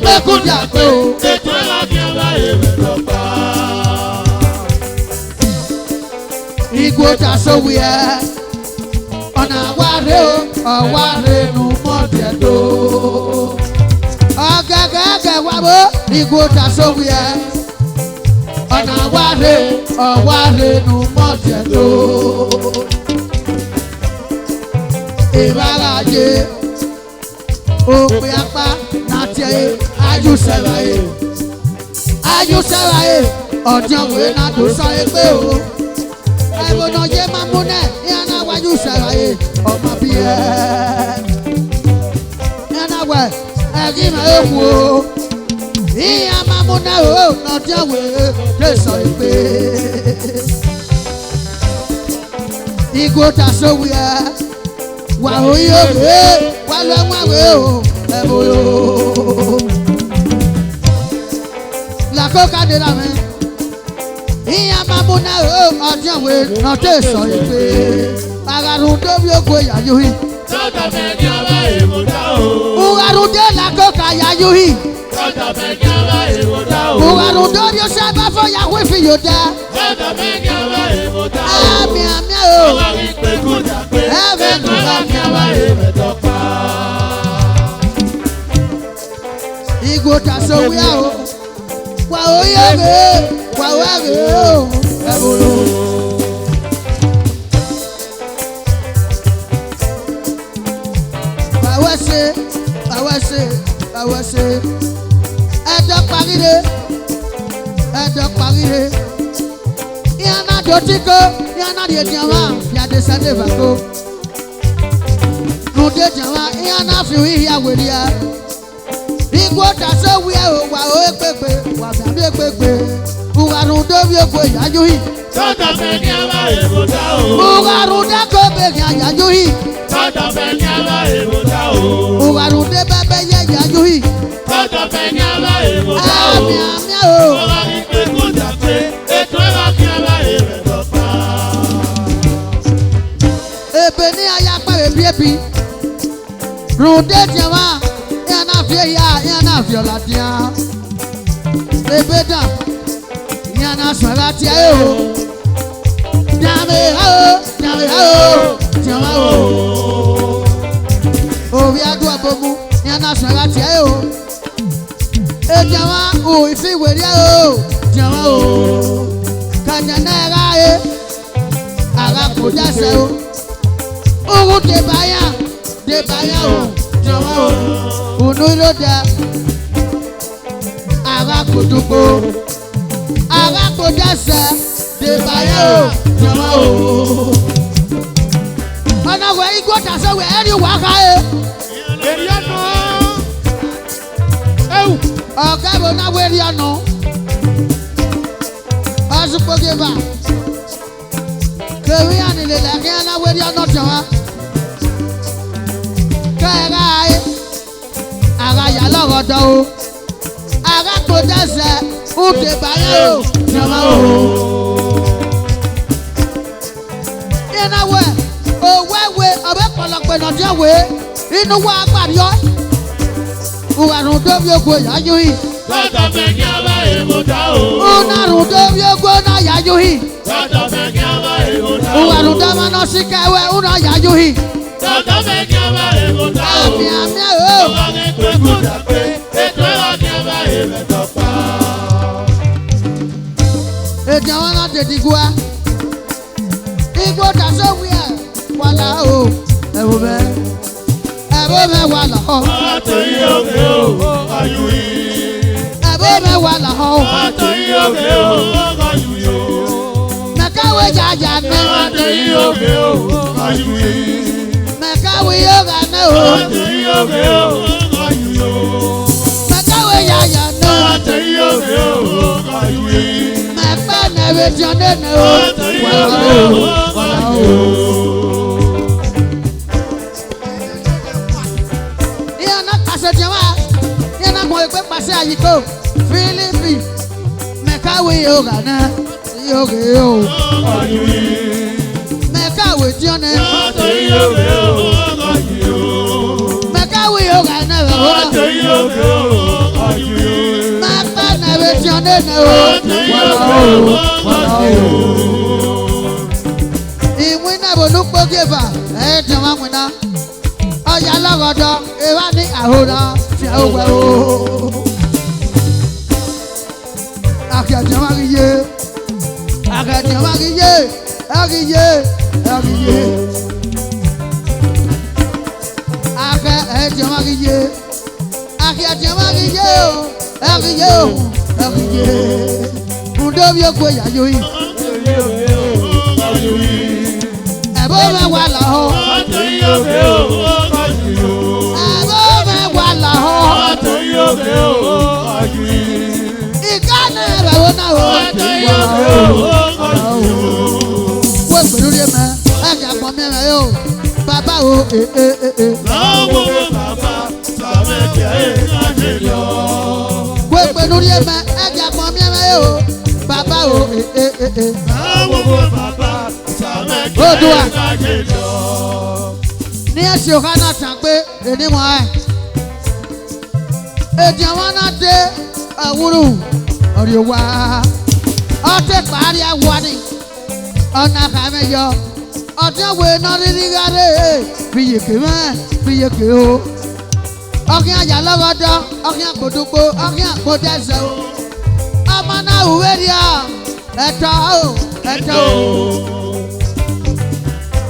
pẹ́kúndà pé o. Ètò ẹ̀rọ kí a bá èèmọ̀ dọ́gba. Igbó ta sówì ẹ̀, ọ̀nà àwárẹ̀ o, ọ̀wárẹ̀ nù mọ́tẹ̀ tó. Ọ̀gẹ̀gẹ̀gẹ̀ wà bó, igbó ta sówì ẹ̀, ọ̀nà àwárẹ̀ ọ̀wárẹ̀ nù mọ́tẹ̀ tó. Ìbárajé, òpè apá nàti ẹ̀ ayúṣẹ́ráyé. Ayúṣẹ́ráyé, ọ̀dìọ̀wé náà tó sọ pé o. Ẹ̀bùnà yé máa mú náà, ìyànà wájú ṣẹ̀ráyé, ọmọ bí ẹ̀. Ìyànà wẹ̀, ẹ̀rí máa ń wò ó. Ìyà máa mú náà o, ọ̀dìọ̀wé lè sọ pé. Igbó ta sówì ẹ̀, wà ó yóò rè é, wà lọ́ wà rè é o, ẹ̀bùn yóò. Làkókò dé lámẹ́. Ìyá máa mú náà o, ọ̀dìọ̀wé náà tẹ̀ sọ pé. Àrùn dóbi ogun ìyájú yìí. Tọ́tà fẹ́ kí a bá èèmọ̀ dá o. Àrùn dé làkókò ìyájú yìí. Tọ́tà fẹ́ kí a bá èèmọ̀ dá o. Àrùn dóbi ó ṣe bá fọ́ yàwó ìfi yóò dẹ́. Tọ́tà fẹ́ kí a bá èèmọ̀ dá o. Àmì àmì o. Ọwọ́ rí pé kúndà pé. Ẹ̀fẹ̀ Ètò ẹ̀rọ kí a bá èèmọ̀ dọ́gba. Igbó ta sówì ẹ̀ o. Wà ó yẹ rè é, wà ó rè é o, ẹ̀bùn yóò. Àwẹ̀sẹ̀ ẹ̀dọ̀ paríre ẹ̀dọ̀ paríre ìyànà dòtíkó ìyànà dèjàmá fìyàdé sẹ́dẹ̀ bàkó nùdé jàmá ìyànà fìwé ìyàwèrè igbó tasó wíyà ó wà ó pépé wà bàbí pépé ìwàrùn dóbi ògbó ìyájú yìí. Tọ́tà fẹ́ kí a bá èèmọ̀ dá o. ìwàrùn dákó bèèrè àyájú yìí. Tọ́tà fẹ́ kí a bá èèmọ̀ dá o. ìwàrùn dé bẹ́bẹ́ yẹ ìyájú yìí. Tọ́tà fẹ́ kí a bá èèmọ̀ dá o. àmì àmì o. Ọwọ́ rí pé kúndà pé. Ètò ẹ̀rọ kí a bá èèmọ̀ dọ́gba. Ebe ní ayapẹ̀rẹ̀ bí ebi rùndé jẹ̀wá ìyànà fi ẹ̀yà ìyànà fi ọ̀là díà ebe dà ìyànà sọ̀rọ̀ tiẹ̀ o jàmẹ̀ ha o jàmẹ̀ ha o jẹ̀wá o òbí adó abomu ìyànà sọ̀rọ̀ tiẹ̀ o ẹ̀jẹ̀wá o ìfìwéré o jẹ̀wá o kànyẹ̀ náà ẹ̀rá ẹ̀ àrà kò dẹ́sẹ̀ o. Ogun debaya o, jọ̀wọ́ o, ònú ló dẹ, ara kò dúpọ̀, ara kò dẹ́sẹ̀, debaya o, jọ̀wọ́ o. Ọ̀nà wẹ̀ igbó tasọ̀wẹ̀ ẹ̀rí wàhálà ẹ̀. Èrì ọ̀nà. Ewu. Ọ̀gá ìbò náà wẹ̀ rí ọ̀nà. Ọ̀sùpọ̀ gẹ̀bà. Kèwé ànilè lẹ́kẹ́ ẹ̀ náà wẹ̀ rí ọ̀nà jọ̀wọ́. Kẹ́ra ẹ̀ ara yà lọ́rọ̀ dán o. Ara kò dẹ́sẹ̀ ó dé báyẹ̀ o. Jọ̀wọ́ o. Ìnáwó ẹ̀ òwe wé ọ̀bẹ pọ̀lọpọ̀ ìnàjẹ́ wé inú wa gbàdí ọ́. Ìwàrùn tó bí ogun ìyájú yìí. Tọ́tà fẹ́ kí a bá èèmọ̀ dá o. Ìnàrùn tó bí ogun náà yájú yìí. Tọ́tà fẹ́ kí a bá èèmọ̀ dá o. Ìwàrùn tó máa ná sí kẹwẹ́ ìnà yájú yìí. ọ̀dọ́ mẹ́kì ọba èkó tá o. àmì àmì o. ọba ní pé kúta pé ètò ìwádìí ọba èbẹ̀ tọ́pa. ètò àwọn náà tètè gua igbó dasọ wíyà wàlà o ẹ̀wò bẹ́ẹ̀ ẹ̀bọ́ bẹ́ẹ̀ wàlà o. àtẹ̀yí òkè o ayù yìí. ẹ̀bọ́ bẹ́ẹ̀ wàlà o. àtẹ̀yí òkè o ayù yìí. mẹ̀káwé jàjà ní. àtẹ̀yí òkè o ayù yìí. mẹ̀káwé yóò gà ní o. àtẹ̀yí òkè o ayù yìí. mẹ̀káwé jàjà ní. àtẹ̀yí òkè o ayù yìí. mẹ̀pẹ́ nẹ̀wé tí o ní ní o. àtẹ̀yí wàlà òkè o. o wàlà ayù o. yìí. ìyẹn náà kàṣẹ jẹ wá ìyẹn náà mọ̀ ìpè pàṣẹ àyíkó fílípì mẹ̀káwé yóò gà ní. yóò gè o. ayù yìí. mẹ̀káwé tí o ní. àtẹ̀yí òkè o ayù yìí. mẹ̀káwé yóò gà ní. àtẹ̀yí òkè o ayù yìí. mẹ̀pẹ́ nẹ̀wé tí o ní ní o. wàlà o. wàlà o. ìwé náà bò ló pọ̀ gèvà ẹ̀ jẹ̀ wá wíná. ọjà lọ́gọ̀dọ̀ ìwà ní àhóra fi àwọ̀ o. akẹ́jọ́ wá rí yé akẹ́jọ́ wá rí yé ẹ̀rí yé ẹ̀rí yé akẹ́jọ́ wá rí yé akẹ́jọ́ wá rí yé o ẹ̀rí yé o ẹ̀rí yé kùndóbi okò yàyò yìí ayù yìí. ẹ̀bọ́ mẹ́ wà lọ́họ́ àtẹ̀yí òkè o ayù yìí. ẹ̀bọ́ mẹ́ wà lọ́họ́ àtẹ̀yí òkè o ayù yìí. ìkànnì rẹ̀ wọ́n náà wọ́n àtẹ̀yí òkè o ayù yìí. wọ́n pẹ̀lú rí mẹ́ ẹ̀jẹ̀ pọ̀ mẹ́rẹ̀ yóò bàbá o láwọn wo bàbá sàmẹ́kẹ̀ láti lọ. wọ́n pẹ̀lú rí mẹ́ ẹ̀jẹ̀ pọ̀ mẹ́rẹ̀ yóò bàbá o láwọn wo bàbá sàmẹ́kẹ̀ Odua. láti lọ. ní ẹ̀sìn òkà náà tàn pé èdè mọ́ ẹ̀ èdè àwọn náà dé àwùrù ọ̀rẹ́ wa ọtí parí ẹ̀wọ̀ ni ọ̀nà kàmẹ́yọ ọ̀dún wo iná rírí rárẹ̀ fìyèké mẹ́ fìyèké o ọ̀kìn àjà lọ́gọ́dọ̀ ọ̀kìn àgbòdúgbò ọ̀kìn àgbòdẹ́sẹ̀ o ọmọ náà wúwé rí ọ ẹ̀tọ́ o ẹ̀tọ́ o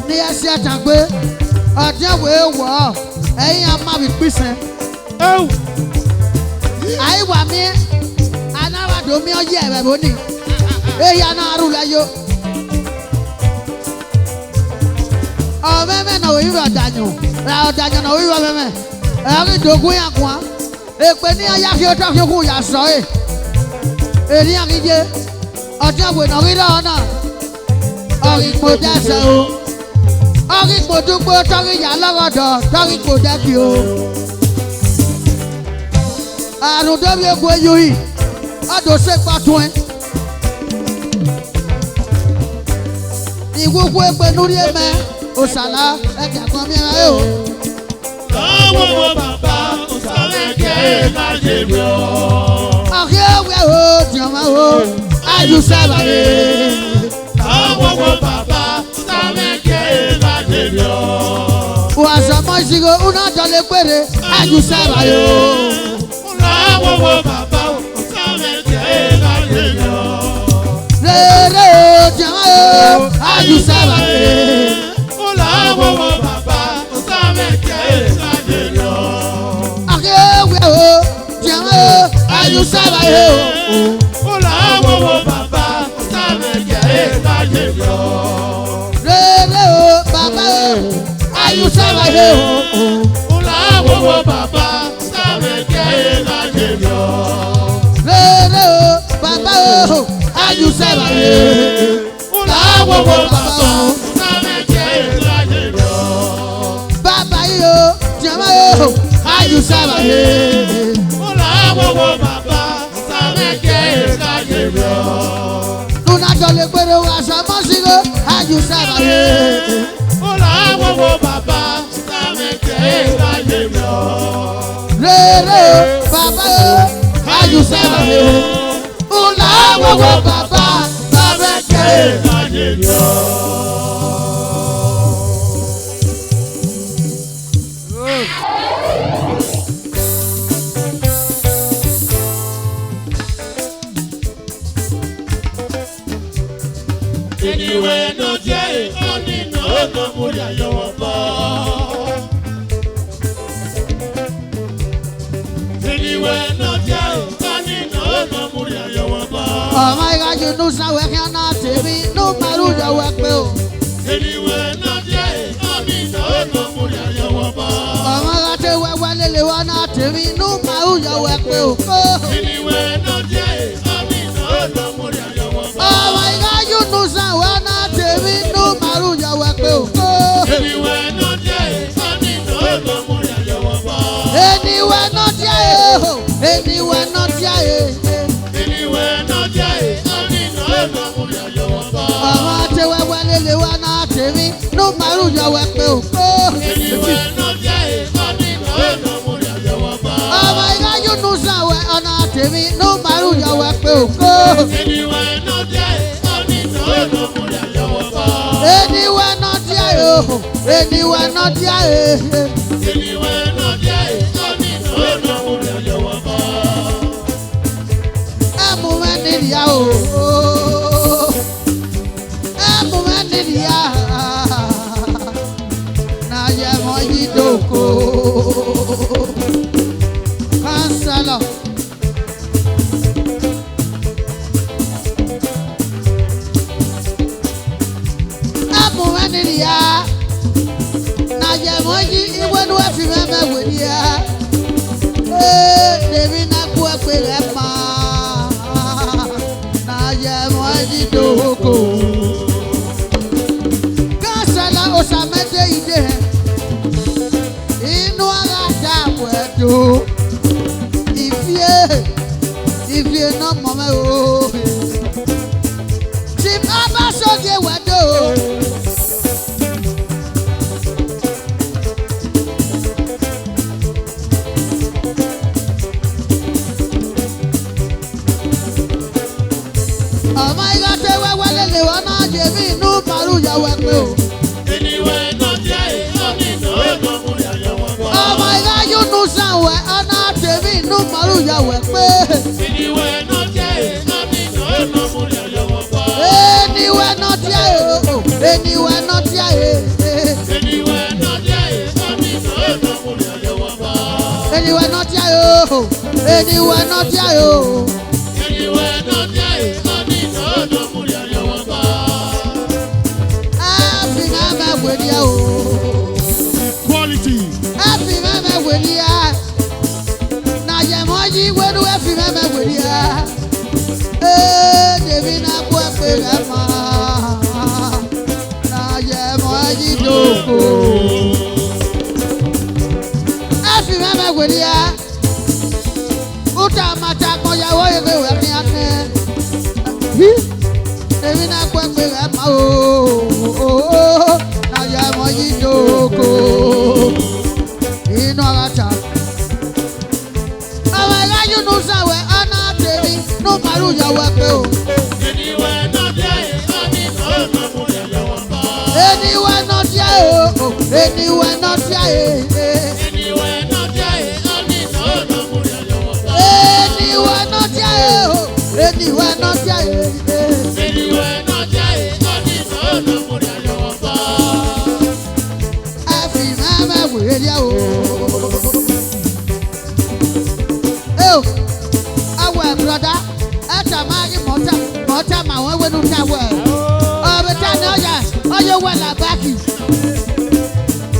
ní ẹsẹ̀ ẹ̀tàn pé ọ̀dún wo wọ̀ ọ́ ẹ̀yìn amábi písẹ́ àyíwá mi anáwádò mi ọyẹ ẹ̀rẹ̀ bóni èyí anáàrú lẹ́yọ. ọ̀mẹ́mẹ́ náà òyìnbó ọ̀dànyò ra ọ̀dànyò náà òyìnbó mẹ́mẹ́ ẹ̀rí dògún yà kún wa èpè ní ayá fi ọjọ́ fi kún yà sọ ẹ̀ èrí àríjẹ ọjọ́ ìwé náà rí lọ́wọ́ náà ọ̀rí ipò dẹ́sẹ̀ o ọ̀rí ipò dúgbò tọ́rí yà lọ́gọ̀dọ̀ tọ́rí ipò dẹ́kì o àrùn tó bí egbò eyín yìí ọdún ṣe pàtó ẹ ìwúkú èpè lórí ẹ̀mẹ́ òṣàlá ẹ̀kẹ́ kan mìíràn ẹ̀ o. láwọn wo bàbá sàmẹ́kẹ̀ láti lọ. ọ̀kẹ́ ẹ̀wẹ̀ o jọ̀mọ́ o ayù sábà rẹ̀. láwọn wo bàbá sàmẹ́kẹ̀ láti lọ. wàṣà mọ́ ìṣirò una jọlẹ̀ péré ayù sábà rẹ̀ o. láwọn wo bàbá sàmẹ́kẹ̀ láti lọ. rere o jọ̀mọ́ o ayù sábà rẹ̀. láwọn wo bàbá sàmẹ́kẹ̀ láti lọ. ọ̀kẹ́ ẹ̀wẹ̀ o jọ̀mọ́ o ayù sábà rẹ̀ o. láwọn wo bàbá sàmẹ́kẹ̀ láti lọ. rere o bàbá o ayù sábà rẹ̀ o. láwọn wo bàbá sàmẹ́kẹ̀ láti lọ. rere o bàbá o ayù sábà rẹ̀ o. láwọn wo bàbá sàmẹ́kẹ̀ láti lọ. bàbá yìí o jọ̀mọ́ o ayù sábà rẹ̀ o. láwọn wo bàbá sàmẹ́kẹ̀ láti lọ. una jọlẹ̀ péré wàṣà mọ́ ìṣirò ayù sábà rẹ̀ o. láwọn wo bàbá sàmẹ́kẹ̀ láti lọ. rere o bàbá o ayù sábà rẹ̀ o. una gbogbo bàbá sàmẹ́kẹ̀. láti lọ. Anywhere not there, only no more than your ball. Anywhere not there, only no more than your ball. Oh my God, you know so we cannot be no matter what will. Anywhere not there, only no more than your ball. Oh my God, we wanna be no matter what will. Anywhere not there, only no more than your ball. Oh my God, you know so we cannot be no matter what will. Anywhere not there, only no more than your ball. Anywhere not there, anywhere not there. Anywhere not there, only no more than your ball. Oh my God, we wanna be no matter what will. Anywhere not there, only no more than your ball. Oh my God, you know so we cannot be no matter what will. Anywhere not there, only no more than your ball. Anywhere not there, anywhere not there. Anywhere not there, only no more than your ball. I'm moving in the I'm moving in the now you're my doko. Cancel. I'm moving in the now you're my when we remember with ya. Devi na kwa kwele ma na ye mwaji doko kasala osamete ide inu ala jamwedo ifie no mome o tim abasoge wedo oh my God, they were well in the one on Jimmy, no Maruja Wembo. Anywhere not there, only no more than your ball. Oh my God, you know somewhere on Jimmy, no Maruja Wembo. Anywhere not there, only no more than your ball. Anywhere not there, anywhere not there. Anywhere not there, only no more than your ball. Anywhere not there, anywhere not there. Anywhere not there, only no more than your ball. Happy mama with you. Quality. Happy mama with you. Now you're my when you happy mama with you. Devi na kwa kwele ma na ye mwaji doko. Happy mama with you. Uta mata kwa ya woye kwe kiane. Devi na kwa kwele ma o na ye mwaji doko. Ino agata. Awala you know sawe ana devi no maruja wape o. Anywhere not there, only no more than your ball. Anywhere not there, anywhere not there. Anywhere not there, only no more than your ball. Anywhere not there, anywhere not there. Anywhere not there, only no more than your ball. Happy mama with you. Oh, our brother, at a magi mota, my one when you can work. Oh, but I know ya, oh, you want a backy.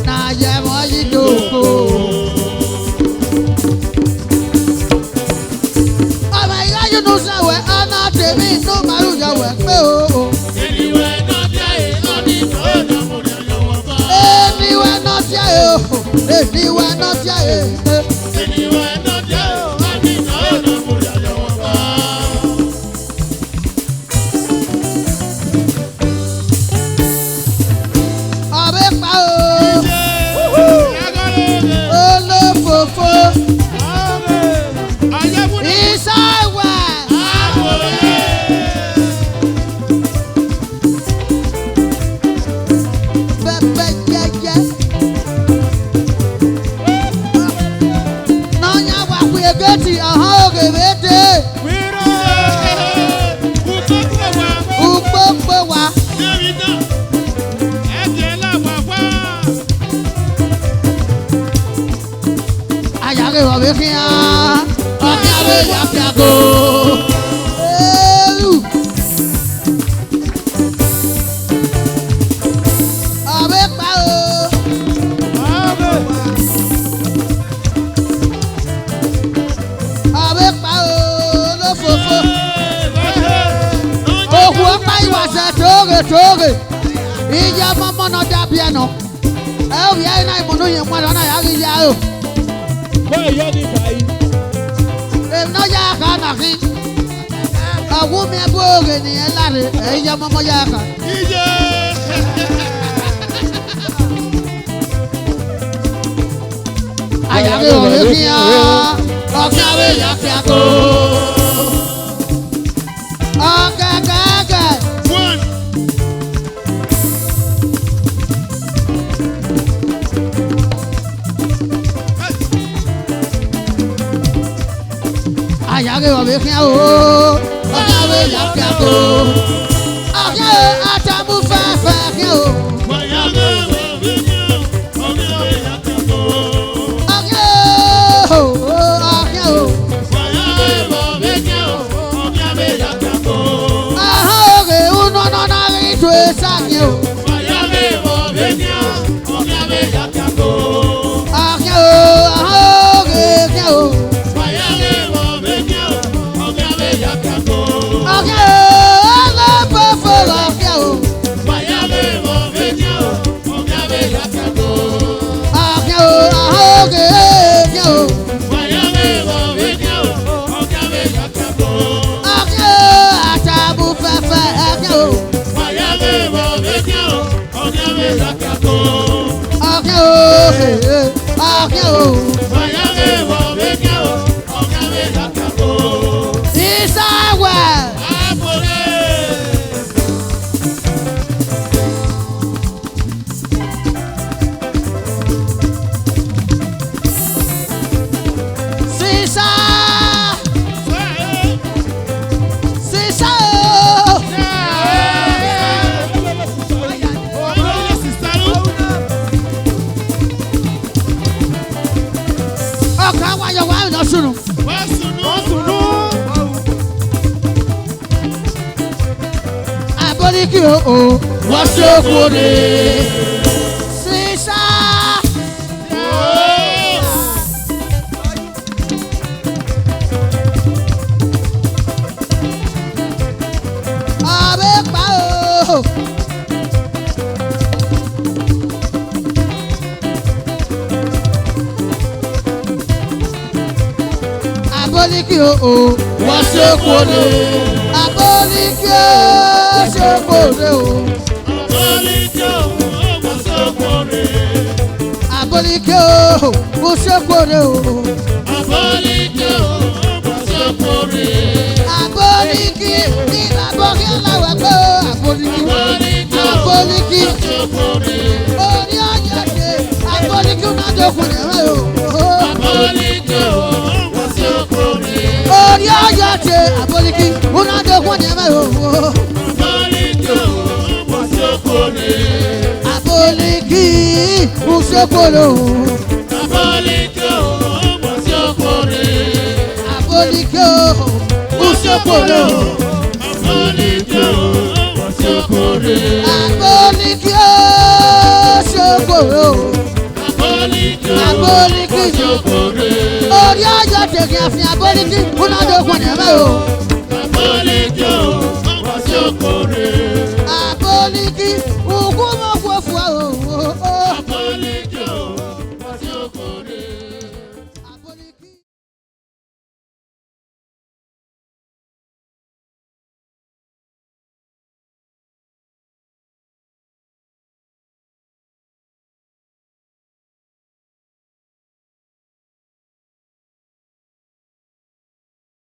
Now, yeah, what you do? Oh, my God, you know, so we're not me, no matter what. Anywhere not there, only no more than your ball. Anywhere not there, anywhere not there. Anywhere not there, only no more than your ball. Abe pa o, olofofo, isawa, toge. Ija mama no da piano. Oh yeah, na imono ye mwa na ya ri ya o. Boy, you need to. Em no ya ka na ki. Awu mi boge ni elare. Ija mama ya ka. Ayage o kia. Okawe ya kia ko. Okay. One. Ayage o kia o. Okawe ya kia ko. Okay, atamu fa kia o. Oh, what's your body? Sisa. Abe pao. Aboliki oh, what's your body? Aboliki. Aboliki Usokoro. Aboliki Usokoro. Aboliki Usokoro. Ori ajo tege afi aboliki una do kwani eme o. Aboliki Usokoro.